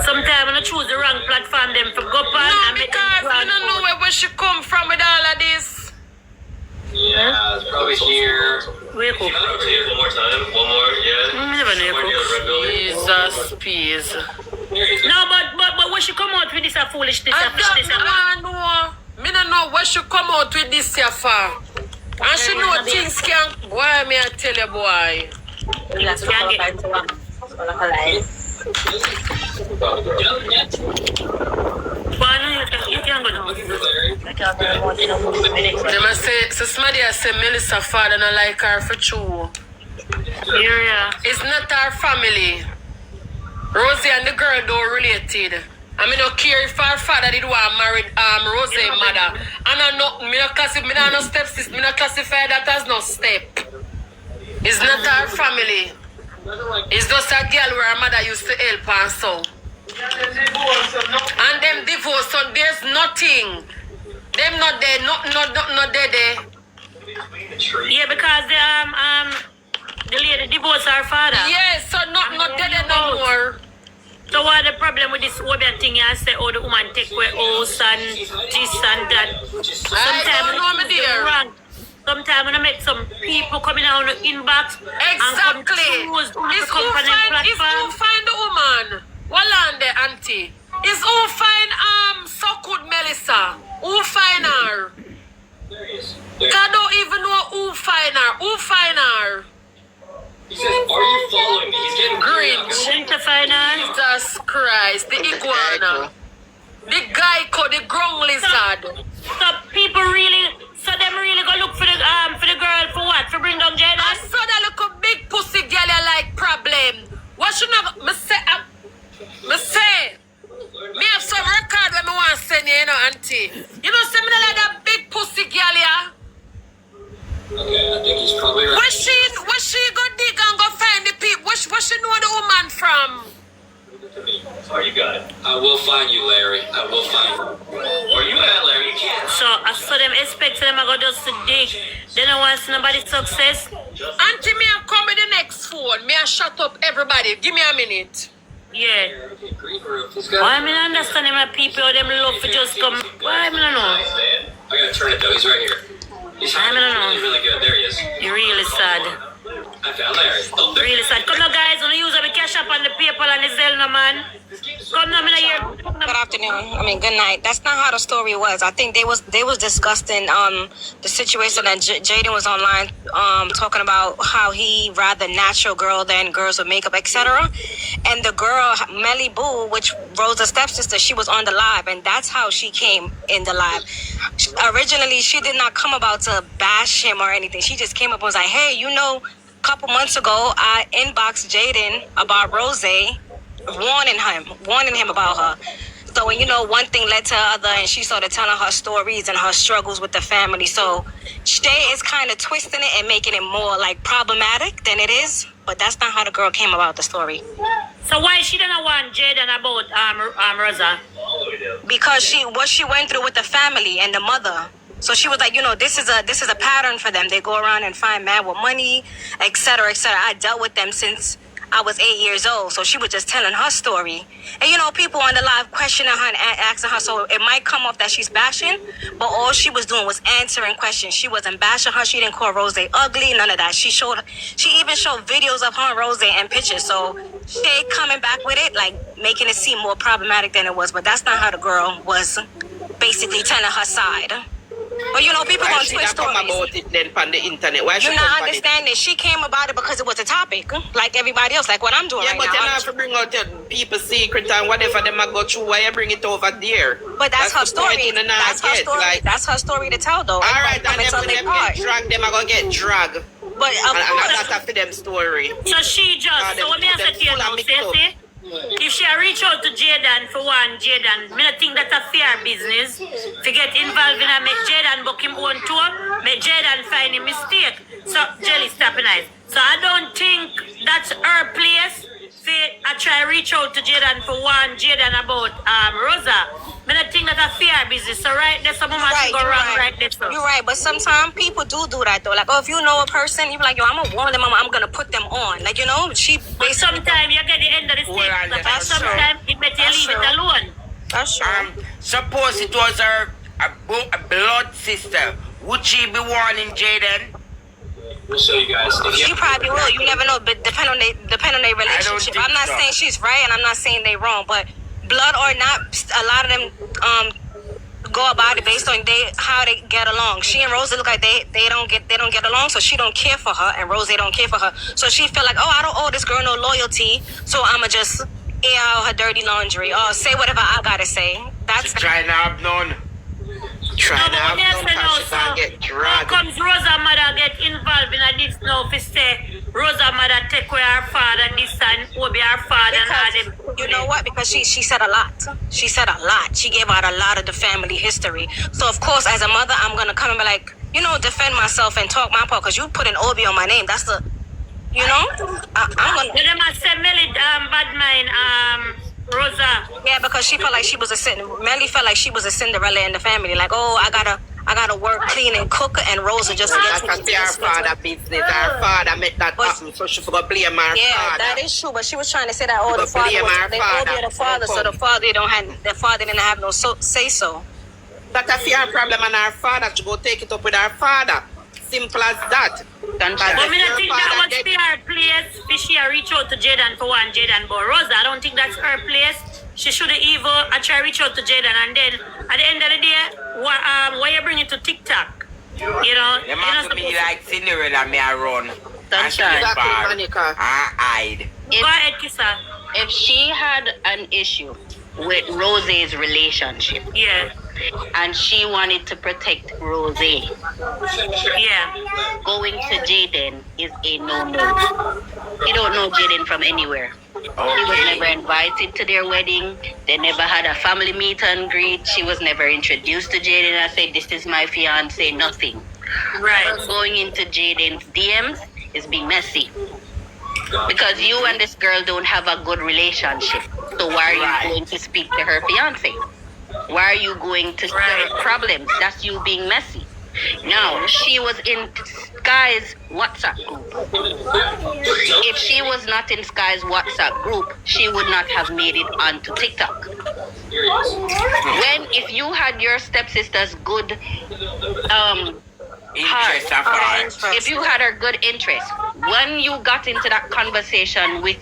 Sometimes when I choose the wrong platform, them for go on. No, because I don't know where she come from with all of this. Yeah, it's probably here. Wake up. One more time. One more, yeah. Never know. Jesus, peace. No, but when she come out with this foolishness, I don't know. Me don't know where she come out with this here for. And she know things can. Boy, me I tell you, boy. You can go now. Them a say, so somebody a say Melissa father not like her for true. Yeah. It's not her family. Rosie and the girl don't related. I mean, don't care if her father did want married Rosie mother. And I know, me not classify, no stepsister, me not classify that as no step. It's not her family. It's just a girl where her mother used to help and so. And them divorce, so there's nothing. Them not there, not there. Yeah, because the lady divorced her father. Yes, so not there no more. So what the problem with this whole thing? You say, oh, the woman take away house and this and that. I don't know, my dear. Sometimes when I make some people coming out on the inbox. Exactly. It's who find the woman. Walande auntie. It's who find so good Melissa. Who find her? I don't even know who find her. Who find her? He says, are you following me? He's getting Grinch. Jesus Christ. The iguana. The gecko, the ground lizard. So people really, so them really go look for the girl for what? For bring down Jada? I saw that little big pussy girl like problem. What should I say? Me have some record when I want to send you, auntie. You know, similar like that big pussy girl, yeah? Okay, I think he's probably right. Where she go dig and go find the people? Where she know the woman from? Oh, you got it. I will find you, Larry. I will find you. Where you at, Larry? You can't. So I saw them expect them I go just to dig. They don't want nobody's success. Auntie, me I come with the next phone. Me I shut up everybody. Give me a minute. Yeah. Green roof. Why I mean understand them people them love to just come. Why I mean I know. I gotta turn it though. He's right here. He's really, really good. There he is. You're really sad. I found Larry. Oh, there. Really sad. Come now guys, when you use the cash up on the PayPal and the Zelle no man. Come now, me here. Good afternoon. I mean, good night. That's not how the story was. I think they was discussing the situation that Jaden was online talking about how he rather natural girl than girls with makeup, etc. And the girl Melly Boo, which Rosa's stepsister, she was on the live, and that's how she came in the live. Originally, she did not come about to bash him or anything. She just came up and was like, "Hey, you know, a couple months ago, I inboxed Jaden about Rose." warning him about her. So when one thing led to the other, and she started telling her stories and her struggles with the family. So Shay is kind of twisting it and making it more like problematic than it is. But that's not how the girl came about the story. So why she didn't want Jaden about Rosa? Because what she went through with the family and the mother. So she was like, this is a pattern for them. They go around and find man with money, etc., etc. I dealt with them since I was 8 years old, so she was just telling her story. And people on the live questioning her and asking her, so it might come off that she's bashing, but all she was doing was answering questions. She wasn't bashing her. She didn't call Rose ugly, none of that. She even showed videos of her and Rose and pictures. So she coming back with it, like making it seem more problematic than it was. But that's not how the girl was basically telling her side. But people gonna twist stories. About it then on the internet? Why you not understand it? She came about it because it was a topic, like everybody else, like what I'm doing right now. Yeah, but you have to bring out your people's secret and whatever them I go through. Why you bring it over there? But that's her story. That's her story. Like, that's her story to tell, though. All right, and then when them get dragged, them are gonna get dragged. But of course, that's after them story. So she just. So what me I say to you now, Stacey? If she reach out to Jaden for one, Jaden, I don't think that's a fair business. To get involved in a make Jaden book him own tour, make Jaden find a mistake. So Jelly stopping eyes. So I don't think that's her place. I try reach out to Jaden for one, Jaden about Rosa. I don't think that's a fair business. So right there, some woman should go wrong right there. So. You're right, but sometimes people do that though. Like, if you know a person, you're like, yo, I'm gonna warn them, I'm gonna put them on. Like, she. But sometimes you get the end of the stick. Sometimes it makes you leave it alone. That's true. Suppose it was a blood sister. Would she be warning Jaden? We'll show you guys. She probably will. You never know, but depend on their relationship. think I'm not so. saying she's right, and I'm not saying they wrong, but blood or not, a lot of them go about it based on how they get along. She and Rosa look like they don't get along, so she don't care for her, and Rosa don't care for her. So she feel like, oh, I don't owe this girl no loyalty, so I'ma just air out her dirty laundry or say whatever I gotta say. That's She trying to have none. Trying to No, have but no yes, cash so and get how dragged. comes Rosa mother get involved in this now? If say Rosa mother take away her father, this and Obi her father, and all them. because, you know what? Because she said a lot. She said a lot. She gave out a lot of the family history. So of course, as a mother, I'm gonna come and be like, defend myself and talk my part. Because you put an Obi on my name. That's the, I'm gonna. Then them a say Melly bad mind Rosa. Yeah, because she felt like she was Melly felt like she was a Cinderella in the family. Like, oh, I gotta work, clean, and cook, and Rosa just That's gets because our father business. Our father made that happen, so she forgot blame our Yeah, father. that is true. But she was trying to say that the But father blame was our they father. all the father, so the father didn't have no say so. That if you have a problem on our father, to go take it up with our father. Simple as that. But I mean, I think that was her place. She reach out to Jaden for one Jaden, but Rosa, I don't think that's her place. She should have even try reach out to Jaden, and then at the end of the day, why you bring it to TikTok? They must be like Cinderella, me I run. Sunshine. And Exactly, far. Monica. I hide. Go ahead, Kissa. If she had an issue with Rose's relationship Yeah, and she wanted to protect Rose, yeah. going to Jaden is a no-no. You don't know Jaden from anywhere. He was never invited to their wedding. They never had a family meet and greet. She was never introduced to Jaden. I said, this is my fiance, nothing. Right. Going into Jaden's DMs is being messy. Because you and this girl don't have a good relationship. So why are you going to speak to her fiance? Why are you going to stir problems? That's you being messy. Now, she was in Sky's WhatsApp group. If she was not in Sky's WhatsApp group, she would not have made it onto TikTok. If you had your stepsister's good Interest of heart. if you had her good interest, when you got into that conversation with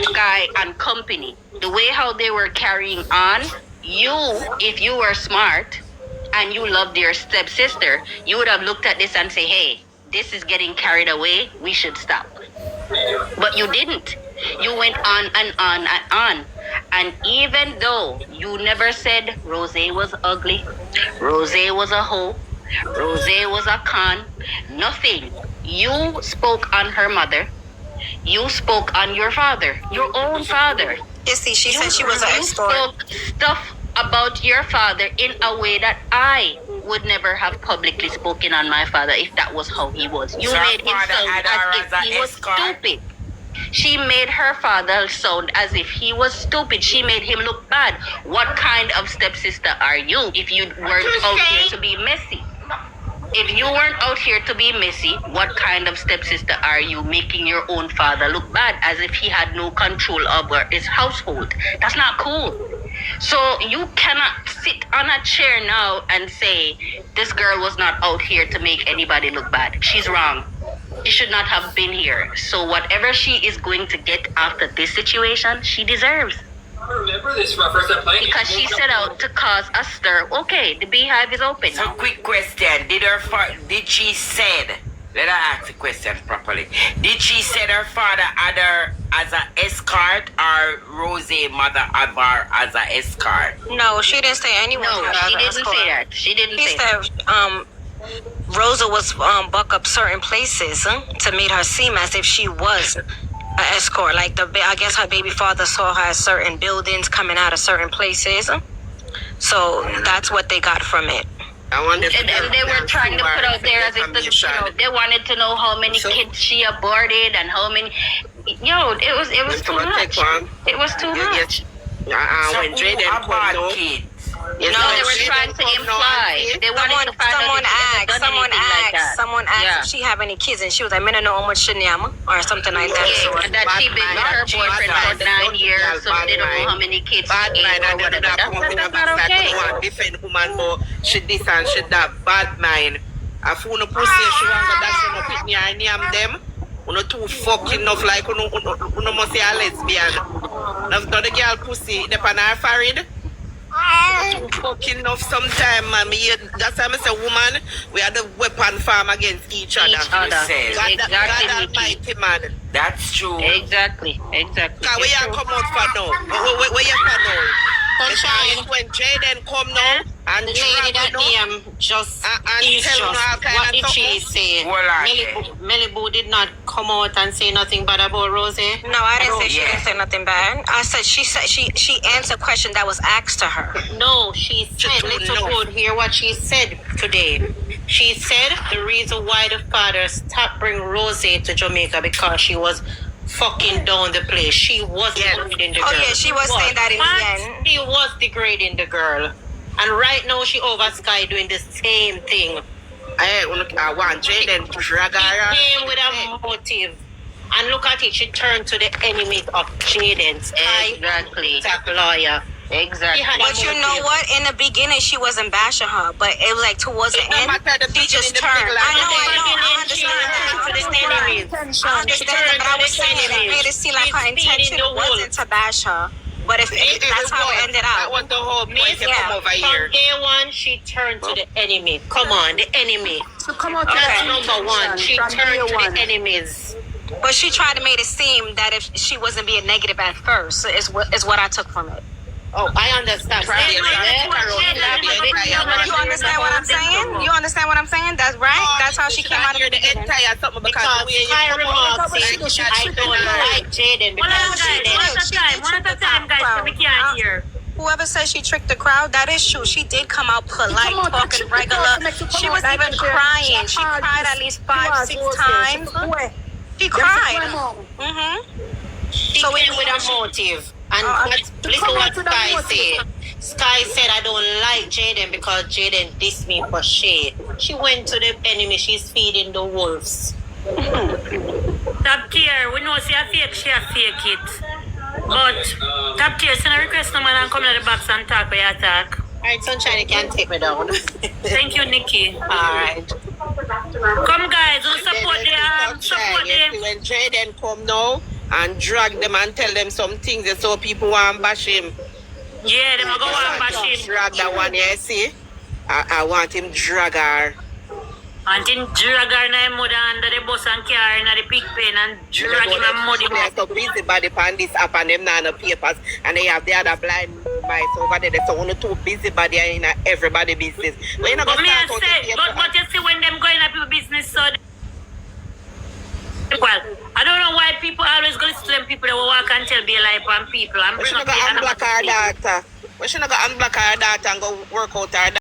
Sky and company, the way how they were carrying on, if you were smart and you loved your stepsister, you would have looked at this and say, hey, this is getting carried away, we should stop. But you didn't. You went on and on and on. And even though you never said Rose was ugly, Rose was a hoe, Rose was a con, nothing. You spoke on her mother. You spoke on your father, your own father. You see, she said she was an You escort. spoke stuff about your father in a way that I would never have publicly spoken on my father if that was how he was. You So made her him father sound had her as as if a he was escort? stupid. She made her father sound as if he was stupid. She made him look bad. What kind of stepsister are you if you weren't out here to be messy? If you weren't out here to be messy, what kind of stepsister are you, making your own father look bad as if he had no control over his household? That's not cool. So you cannot sit on a chair now and say this girl was not out here to make anybody look bad. She's wrong. She should not have been here. So whatever she is going to get after this situation, she deserves. I remember this from our first time playing. Because she set out to cause a stir. Okay, the beehive is open So now. quick question. Did she said, let her ask the question properly. Did she say her father had her as an escort or Rose mother had her as an escort? No, she didn't say anyone. No, had she her didn't escort. say that. She didn't She say that. said Rosa was buck up certain places to make her seem as if she was an escort. Like I guess her baby father saw her at certain buildings coming out of certain places. So that's what they got from it. I wonder if And they were trying to put out there as if they wanted to know how many kids she aborted and how many. It was too much. It was too much. So when who Jaden abort come kids? Yes, No, they were she trying didn't to come now imply. and say- They wanted to find out if she ever done anything like that. Someone asked Yeah. if she have any kids, and she was like, "I don't know how much she name," or something like that. Yeah, So, and that she been with her boyfriend for 9 years, so they don't know how many kids Bad she mind, ate or and then whatever. that come up in a That's not back okay. like one different woman, but she this and she that. Bad mind. I fool no pussy, she want to dash no pick me and name them. Uno too fucking enough like uno must say a lesbian. Now the girl pussy, the pan her forehead. Too fucking enough sometime, man. That's why I say woman, we are the weapon farm against each other. Each other. Say, God, Exactly, God Nikki. Almighty, man. that's true. Exactly. Cause where you come out for now? Where you for now? Sunshine. When Jaden come now and The lady that drag name just and is tell just all kind what of did she something. say? Well, I- Melly Boo did not come out and say nothing bad about Rosie. no, I didn't say she yeah. didn't say nothing bad. I said she answered a question that was asked to her. No, she said, little good, hear what she said today. She said the reason why the father stopped bringing Rosie to Jamaica because she was fucking down the place. She was degrading the girl. Oh yeah, she was saying that in the end. She was degrading the girl. And right now she over Sky doing the same thing. I want Jaden drag She her. came with a motive. And look at it, she turned to the enemy of Jaden. Sky, Exactly. that lawyer. Exactly. She had a But you know motive. what? In the beginning, she wasn't bashing her, but it was like towards the It no end, matter the she just beginning, the turned. middle, I and know, the I end. understand that. To the enemies. I understand that, but I was saying it made it seem like her intention wasn't to bash her. But if that's how it ended That out. was the whole point to Yeah. come over here. From day one, she turned to the enemy. Come on, the enemy. So come out That's to number one. She from turned day to one. the enemies. But she tried to make it seem that if she wasn't being negative at first, is what I took from it. Oh, I understand. Right. Yeah, You understand what I'm saying? You understand what I'm saying? That's right. That's how she came out of Hear the the beginning. entire something because Because the way you Sky come remarks out, said, I don't like Jaden Hold on, because guys. Jaden. One at a time, guys, so we can't hear. Whoever says she tricked the crowd, that is true. She did come out polite, Come out, talking trick the regular. crowd, make you come She out was like even that, crying. She hard, cried at least 5, 6 times. She cried. She came with a motive. And listen what Sky said. Sky said, I don't like Jaden because Jaden dissed me for shade. She went to the enemy. She's feeding the wolves. Top tier, we know she a fake it. But top tier, send a request no man and come to the box and talk where you talk. Alright, Sunshine, you can take me down. Thank you, Nikki. Alright. Come guys, who support the When Jaden come now and drag them and tell them some things so people want to bash him. Yeah, them a go and bash him. Drag that one, yeah, see? I want him drag her. And then drag her na him mother under the bus and carry her in the pig pen and drag him and muddy They're so busy body pan this up and them now no papers and they have the other blind mice over there. So only two busy body in everybody business. But you know, But me I say, but you see when them going up your business, so well, I don't know why people always go to them people that will walk and tell be life on people and we bring should up not the go unblock our data. We should not go unblock our data and go work out our data.